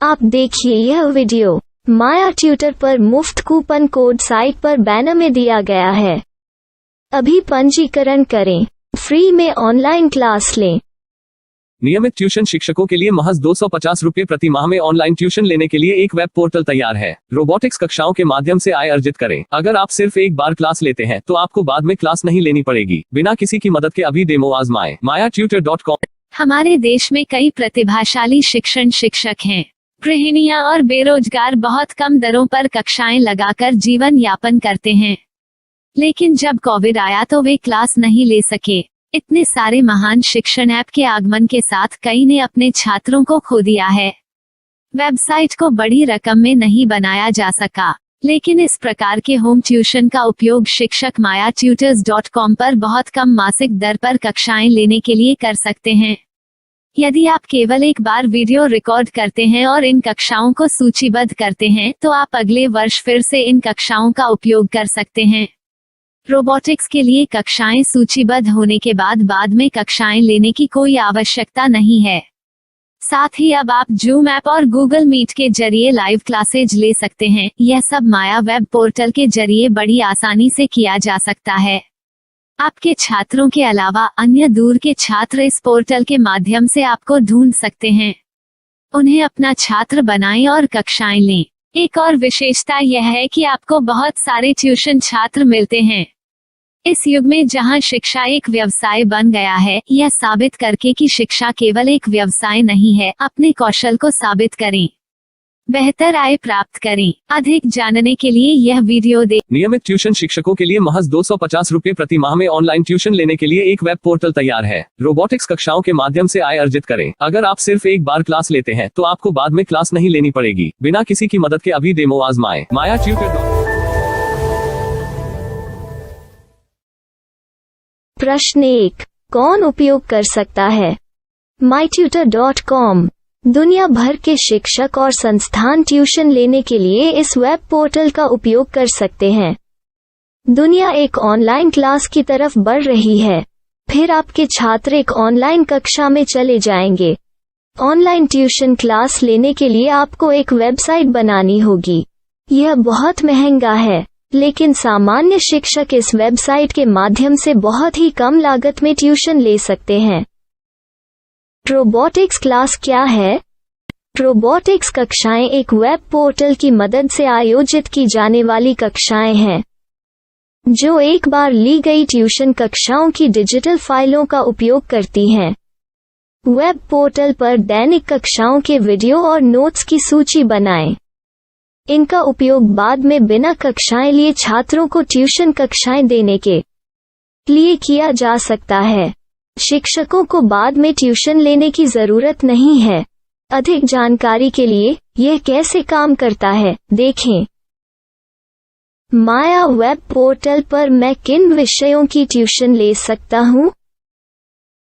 आप देखिए यह वीडियो माया ट्यूटर पर मुफ्त कूपन कोड साइट पर बैनर में दिया गया है। अभी पंजीकरण करें, फ्री में ऑनलाइन क्लास लें। नियमित ट्यूशन शिक्षकों के लिए महज 250 रुपये प्रति माह में ऑनलाइन ट्यूशन लेने के लिए एक वेब पोर्टल तैयार है। रोबोटिक्स कक्षाओं के माध्यम से आय अर्जित करें। अगर आप सिर्फ एक बार क्लास लेते हैं तो आपको बाद में क्लास नहीं लेनी पड़ेगी। बिना किसी की मदद के अभी डेमो आजमाएं। mayatutor.com। हमारे देश में कई प्रतिभाशाली शिक्षण शिक्षक हैं। गृहिणियां और बेरोजगार बहुत कम दरों पर कक्षाएं लगाकर जीवन यापन करते हैं, लेकिन जब कोविड आया तो वे क्लास नहीं ले सके। इतने सारे महान शिक्षण ऐप के आगमन के साथ कई ने अपने छात्रों को खो दिया है। वेबसाइट को बड़ी रकम में नहीं बनाया जा सका, लेकिन इस प्रकार के होम ट्यूशन का उपयोग शिक्षक mayatutors.com पर बहुत कम मासिक दर पर कक्षाएं लेने के लिए कर सकते हैं। यदि आप केवल एक बार वीडियो रिकॉर्ड करते हैं और इन कक्षाओं को सूचीबद्ध करते हैं तो आप अगले वर्ष फिर से इन कक्षाओं का उपयोग कर सकते हैं। रोबोटिक्स के लिए कक्षाएं सूचीबद्ध होने के बाद में कक्षाएं लेने की कोई आवश्यकता नहीं है। साथ ही अब आप जूम ऐप और गूगल मीट के जरिए लाइव क्लासेज ले सकते हैं। यह सब माया वेब पोर्टल के जरिए बड़ी आसानी से किया जा सकता है। आपके छात्रों के अलावा अन्य दूर के छात्र इस पोर्टल के माध्यम से आपको ढूंढ सकते हैं। उन्हें अपना छात्र बनाएं और कक्षाएं लें। एक और विशेषता यह है कि आपको बहुत सारे ट्यूशन छात्र मिलते हैं। इस युग में जहां शिक्षा एक व्यवसाय बन गया है, यह साबित करके कि शिक्षा केवल एक व्यवसाय नहीं है, अपने कौशल को साबित करें, बेहतर आय प्राप्त करें। अधिक जानने के लिए यह वीडियो देखें। नियमित ट्यूशन शिक्षकों के लिए महज 250 रुपये प्रति माह में ऑनलाइन ट्यूशन लेने के लिए एक वेब पोर्टल तैयार है। रोबोटिक्स कक्षाओं के माध्यम से आय अर्जित करें। अगर आप सिर्फ एक बार क्लास लेते हैं तो आपको बाद में क्लास नहीं लेनी पड़ेगी। बिना किसी की मदद के अभी डेमो आजमाएं। mayatutor। प्रश्न 1, कौन उपयोग कर सकता है? mytutor.com। दुनिया भर के शिक्षक और संस्थान ट्यूशन लेने के लिए इस वेब पोर्टल का उपयोग कर सकते हैं। दुनिया एक ऑनलाइन क्लास की तरफ बढ़ रही है, फिर आपके छात्र एक ऑनलाइन कक्षा में चले जाएंगे। ऑनलाइन ट्यूशन क्लास लेने के लिए आपको एक वेबसाइट बनानी होगी। यह बहुत महंगा है, लेकिन सामान्य शिक्षक इस वेबसाइट के माध्यम से बहुत ही कम लागत में ट्यूशन ले सकते हैं। रोबोटिक्स क्लास क्या है? रोबोटिक्स कक्षाएं एक वेब पोर्टल की मदद से आयोजित की जाने वाली कक्षाएं हैं, जो एक बार ली गई ट्यूशन कक्षाओं की डिजिटल फाइलों का उपयोग करती हैं। वेब पोर्टल पर दैनिक कक्षाओं के वीडियो और नोट्स की सूची बनाएं। इनका उपयोग बाद में बिना कक्षाएं लिए छात्रों को ट्यूशन कक्षाएं देने के लिए किया जा सकता है। शिक्षकों को बाद में ट्यूशन लेने की जरूरत नहीं है। अधिक जानकारी के लिए यह कैसे काम करता है देखें। माया वेब पोर्टल पर मैं किन विषयों की ट्यूशन ले सकता हूँ?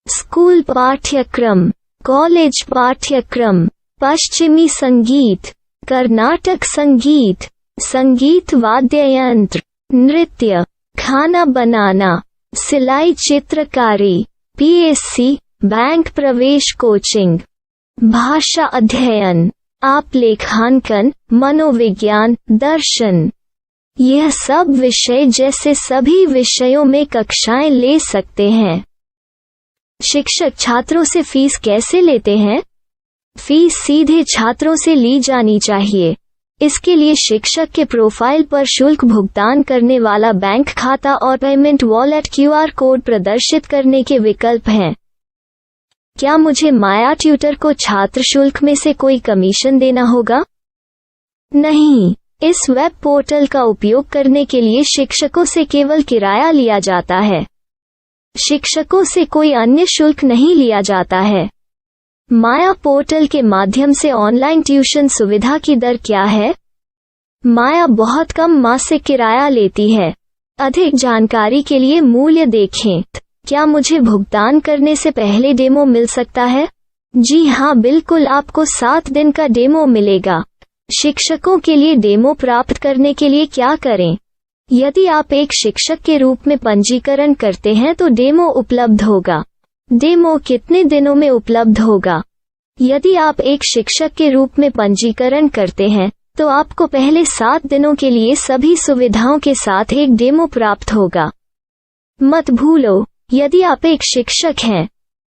स्कूल पाठ्यक्रम, कॉलेज पाठ्यक्रम, पश्चिमी संगीत, कर्नाटक संगीत, संगीत वाद्य यंत्र, नृत्य, खाना बनाना, सिलाई चित्रकारी, पीएससी, बैंक प्रवेश कोचिंग, भाषा अध्ययन, आप लेखांकन, मनोविज्ञान, दर्शन। यह सब विषय जैसे सभी विषयों में कक्षाएं ले सकते हैं। शिक्षक छात्रों से फीस कैसे लेते हैं? फीस सीधे छात्रों से ली जानी चाहिए। इसके लिए शिक्षक के प्रोफाइल पर शुल्क भुगतान करने वाला बैंक खाता और पेमेंट वॉलेट QR कोड प्रदर्शित करने के विकल्प हैं। क्या मुझे माया ट्यूटर को छात्र शुल्क में से कोई कमीशन देना होगा? नहीं, इस वेब पोर्टल का उपयोग करने के लिए शिक्षकों से केवल किराया लिया जाता है। शिक्षकों से कोई अन्य शुल्क नहीं लिया जाता है। माया पोर्टल के माध्यम से ऑनलाइन ट्यूशन सुविधा की दर क्या है? माया बहुत कम मासिक किराया लेती है। अधिक जानकारी के लिए मूल्य देखें। क्या मुझे भुगतान करने से पहले डेमो मिल सकता है? जी हाँ, बिल्कुल, आपको 7 दिन का डेमो मिलेगा। शिक्षकों के लिए डेमो प्राप्त करने के लिए क्या करें? यदि आप एक शिक्षक के रूप में पंजीकरण करते हैं तो डेमो उपलब्ध होगा। डेमो कितने दिनों में उपलब्ध होगा? यदि आप एक शिक्षक के रूप में पंजीकरण करते हैं तो आपको पहले 7 दिनों के लिए सभी सुविधाओं के साथ एक डेमो प्राप्त होगा। मत भूलो, यदि आप एक शिक्षक हैं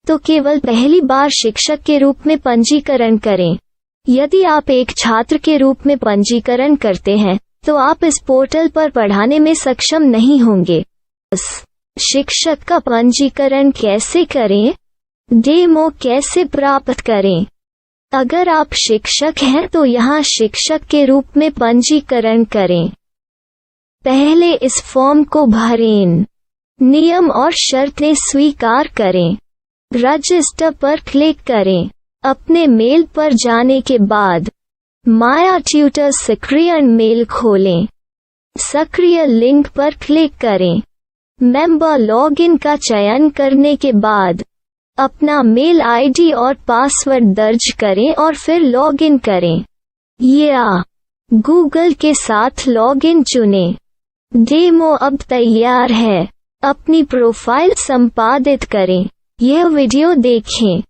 तो केवल पहली बार शिक्षक के रूप में पंजीकरण करें। यदि आप एक छात्र के रूप में पंजीकरण करते हैं तो आप इस पोर्टल पर पढ़ाने में सक्षम नहीं होंगे। शिक्षक का पंजीकरण कैसे करें? डेमो कैसे प्राप्त करें? अगर आप शिक्षक हैं तो यहाँ शिक्षक के रूप में पंजीकरण करें। पहले इस फॉर्म को भरें। नियम और शर्तें स्वीकार करें। रजिस्टर पर क्लिक करें। अपने मेल पर जाने के बाद माया ट्यूटर सक्रिय मेल खोलें। सक्रिय लिंक पर क्लिक करें। मेंबर लॉगिन का चयन करने के बाद अपना मेल आईडी और पासवर्ड दर्ज करें और फिर लॉगिन करें या गूगल के साथ लॉगिन चुनें। डेमो अब तैयार है। अपनी प्रोफाइल संपादित करें। यह वीडियो देखें।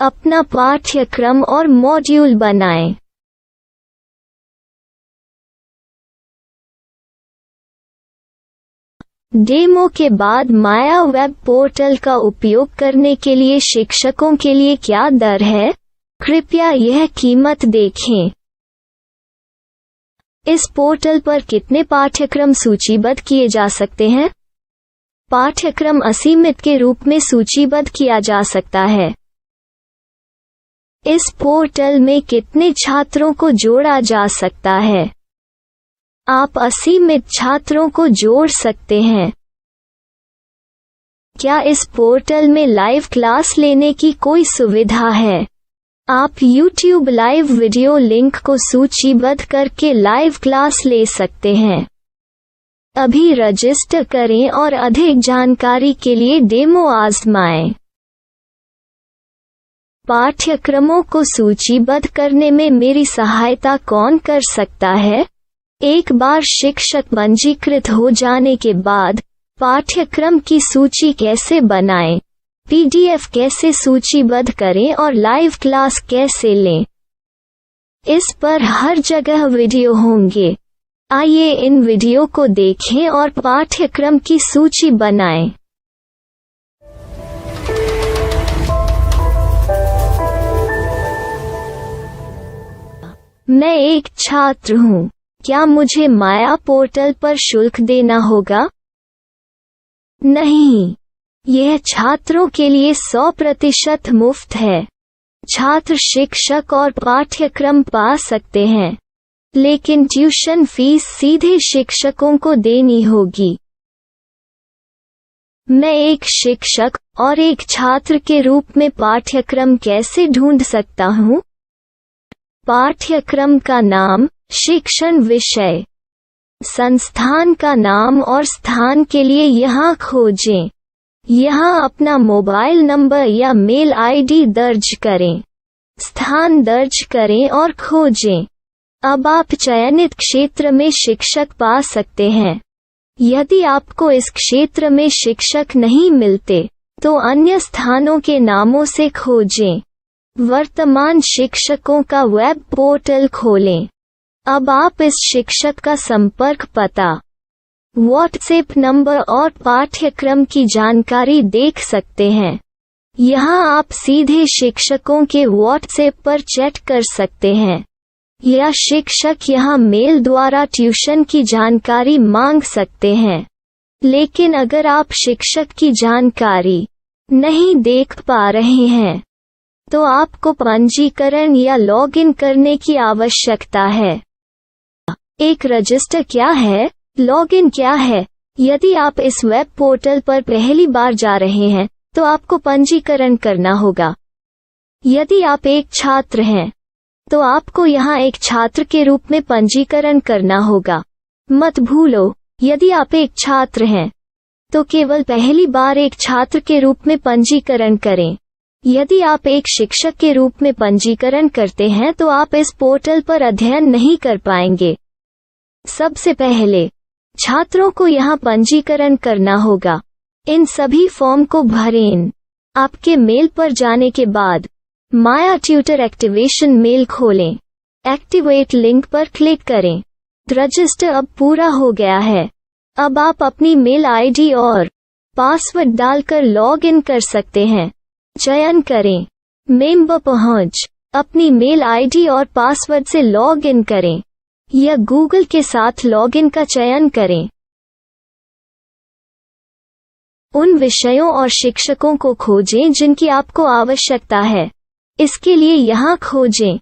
अपना पाठ्यक्रम और मॉड्यूल बनाएं। डेमो के बाद माया वेब पोर्टल का उपयोग करने के लिए शिक्षकों के लिए क्या दर है? कृपया यह कीमत देखें। इस पोर्टल पर कितने पाठ्यक्रम सूचीबद्ध किए जा सकते हैं? पाठ्यक्रम असीमित के रूप में सूचीबद्ध किया जा सकता है। इस पोर्टल में कितने छात्रों को जोड़ा जा सकता है? आप असीमित छात्रों को जोड़ सकते हैं। क्या इस पोर्टल में लाइव क्लास लेने की कोई सुविधा है? आप YouTube लाइव वीडियो लिंक को सूचीबद्ध करके लाइव क्लास ले सकते हैं। अभी रजिस्टर करें और अधिक जानकारी के लिए डेमो आजमाएं। पाठ्यक्रमों को सूचीबद्ध करने में मेरी सहायता कौन कर सकता है? एक बार शिक्षक पंजीकृत हो जाने के बाद पाठ्यक्रम की सूची कैसे बनाएं, PDF कैसे सूचीबद्ध करें और लाइव क्लास कैसे लें, इस पर हर जगह वीडियो होंगे। आइए इन वीडियो को देखें और पाठ्यक्रम की सूची बनाएं। मैं एक छात्र हूँ। क्या मुझे माया पोर्टल पर शुल्क देना होगा? नहीं, यह छात्रों के लिए 100% मुफ्त है। छात्र शिक्षक और पाठ्यक्रम पा सकते हैं, लेकिन ट्यूशन फीस सीधे शिक्षकों को देनी होगी। मैं एक शिक्षक और एक छात्र के रूप में पाठ्यक्रम कैसे ढूंढ सकता हूँ? पाठ्यक्रम का नाम, शिक्षण विषय, संस्थान का नाम और स्थान के लिए यहाँ खोजें। यहाँ अपना मोबाइल नंबर या मेल आईडी दर्ज करें। स्थान दर्ज करें और खोजें। अब आप चयनित क्षेत्र में शिक्षक पा सकते हैं। यदि आपको इस क्षेत्र में शिक्षक नहीं मिलते तो अन्य स्थानों के नामों से खोजें। वर्तमान शिक्षकों का वेब पोर्टल खोलें। अब आप इस शिक्षक का संपर्क पता, व्हाट्सएप नंबर और पाठ्यक्रम की जानकारी देख सकते हैं। यहाँ आप सीधे शिक्षकों के व्हाट्सएप पर चैट कर सकते हैं या शिक्षक यहाँ मेल द्वारा ट्यूशन की जानकारी मांग सकते हैं। लेकिन अगर आप शिक्षक की जानकारी नहीं देख पा रहे हैं तो आपको पंजीकरण या लॉगिन करने की आवश्यकता है। एक रजिस्टर क्या है? लॉगिन क्या है? यदि आप इस वेब पोर्टल पर पहली बार जा रहे हैं तो आपको पंजीकरण करना होगा। यदि आप एक छात्र हैं तो आपको यहाँ एक छात्र के रूप में पंजीकरण करना होगा। मत भूलो, यदि आप एक छात्र हैं तो केवल पहली बार एक छात्र के रूप में पंजीकरण करें। यदि आप एक शिक्षक के रूप में पंजीकरण करते हैं तो आप इस पोर्टल पर अध्ययन नहीं कर पाएंगे। सबसे पहले छात्रों को यहाँ पंजीकरण करना होगा। इन सभी फॉर्म को भरें। आपके मेल पर जाने के बाद माया ट्यूटर एक्टिवेशन मेल खोलें। एक्टिवेट लिंक पर क्लिक करें। रजिस्टर अब पूरा हो गया है। अब आप अपनी मेल आईडी और पासवर्ड डालकर लॉग इन कर सकते हैं। चयन करें मेंबर पहुंच। अपनी मेल आईडी और पासवर्ड से लॉग इन करें या गूगल के साथ लॉग इन का चयन करें। उन विषयों और शिक्षकों को खोजें जिनकी आपको आवश्यकता है। इसके लिए यहाँ खोजें